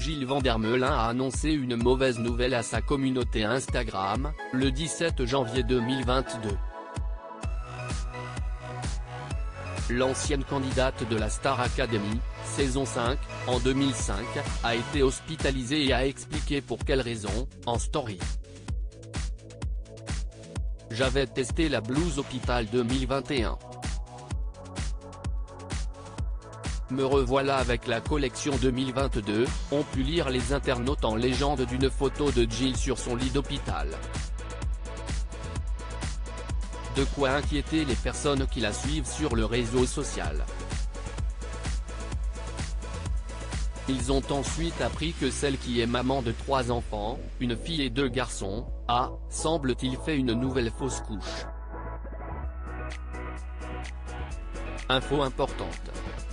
Jill Van der Meulen a annoncé une mauvaise nouvelle à sa communauté Instagram, le 17 janvier 2022. L'ancienne candidate de la Star Academy, saison 5, en 2005, a été hospitalisée et a expliqué pour quelle raison, en story. J'avais testé la Blues Hôpital 2021. Me revoilà avec la collection 2022, ont pu lire les internautes en légende d'une photo de Jill sur son lit d'hôpital. De quoi inquiéter les personnes qui la suivent sur le réseau social. Ils ont ensuite appris que celle qui est maman de 3 enfants, une fille et 2 garçons, a, semble-t-il, fait une nouvelle fausse couche. Info importante.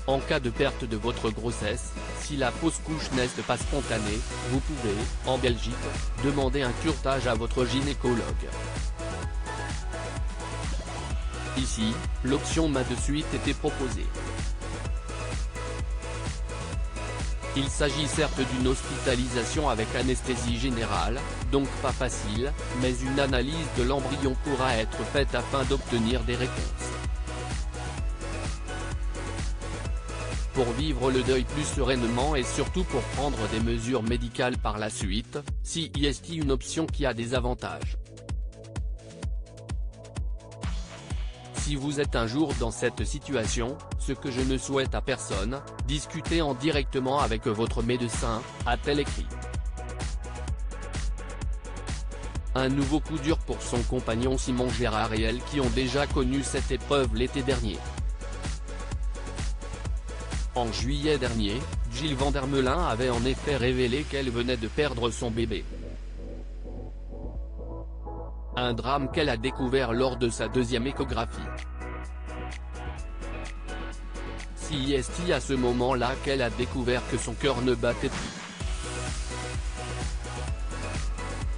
En cas de perte de votre grossesse, si la fausse couche n'est pas spontanée, vous pouvez, en Belgique, demander un curetage à votre gynécologue. Ici, l'option m'a de suite été proposée. Il s'agit certes d'une hospitalisation avec anesthésie générale, donc pas facile, mais une analyse de l'embryon pourra être faite afin d'obtenir des réponses. Pour vivre le deuil plus sereinement et surtout pour prendre des mesures médicales par la suite, c'est une option qui a des avantages. Si vous êtes un jour dans cette situation, ce que je ne souhaite à personne, discutez directement avec votre médecin, a-t-elle écrit. Un nouveau coup dur pour son compagnon Simon Gérard et elle qui ont déjà connu cette épreuve l'été dernier. En juillet dernier, Jill Van der Meulen avait en effet révélé qu'elle venait de perdre son bébé. Un drame qu'elle a découvert lors de sa 2e échographie. C'est à ce moment-là qu'elle a découvert que son cœur ne battait plus.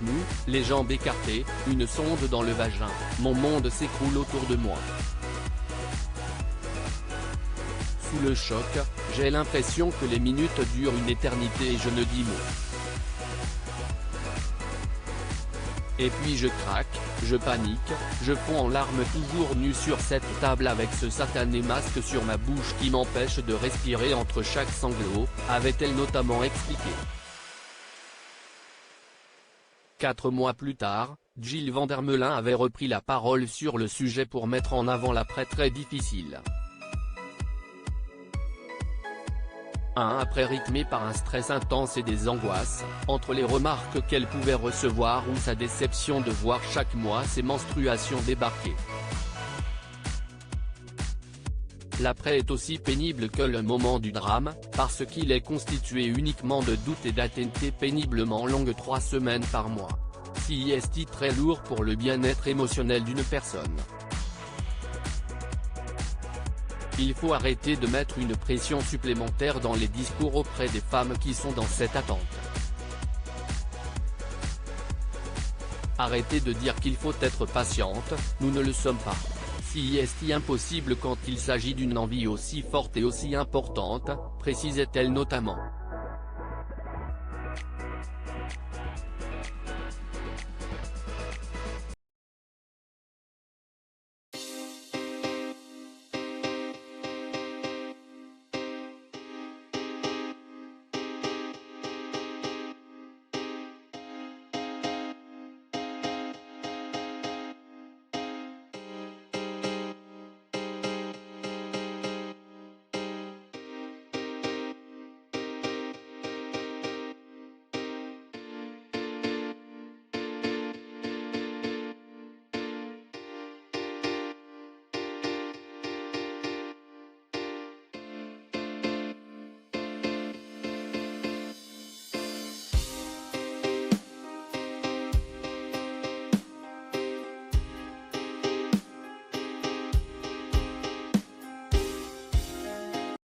Nue, les jambes écartées, une sonde dans le vagin, mon monde s'écroule autour de moi. Sous le choc, j'ai l'impression que les minutes durent une éternité et je ne dis mot. Et puis je craque, je panique, je fonds en larmes toujours nu sur cette table avec ce satané masque sur ma bouche qui m'empêche de respirer entre chaque sanglot, avait-elle notamment expliqué. 4 mois plus tard, Jill Van der Meulen avait repris la parole sur le sujet pour mettre en avant l'après très difficile. Après rythmé par un stress intense et des angoisses, entre les remarques qu'elle pouvait recevoir ou sa déception de voir chaque mois ses menstruations débarquer. L'après est aussi pénible que le moment du drame, parce qu'il est constitué uniquement de doutes et d'attentes péniblement longues 3 semaines par mois. C'est très lourd pour le bien-être émotionnel d'une personne. Il faut arrêter de mettre une pression supplémentaire dans les discours auprès des femmes qui sont dans cette attente. Arrêtez de dire qu'il faut être patiente, nous ne le sommes pas. C'est impossible quand il s'agit d'une envie aussi forte et aussi importante, précisait-elle notamment.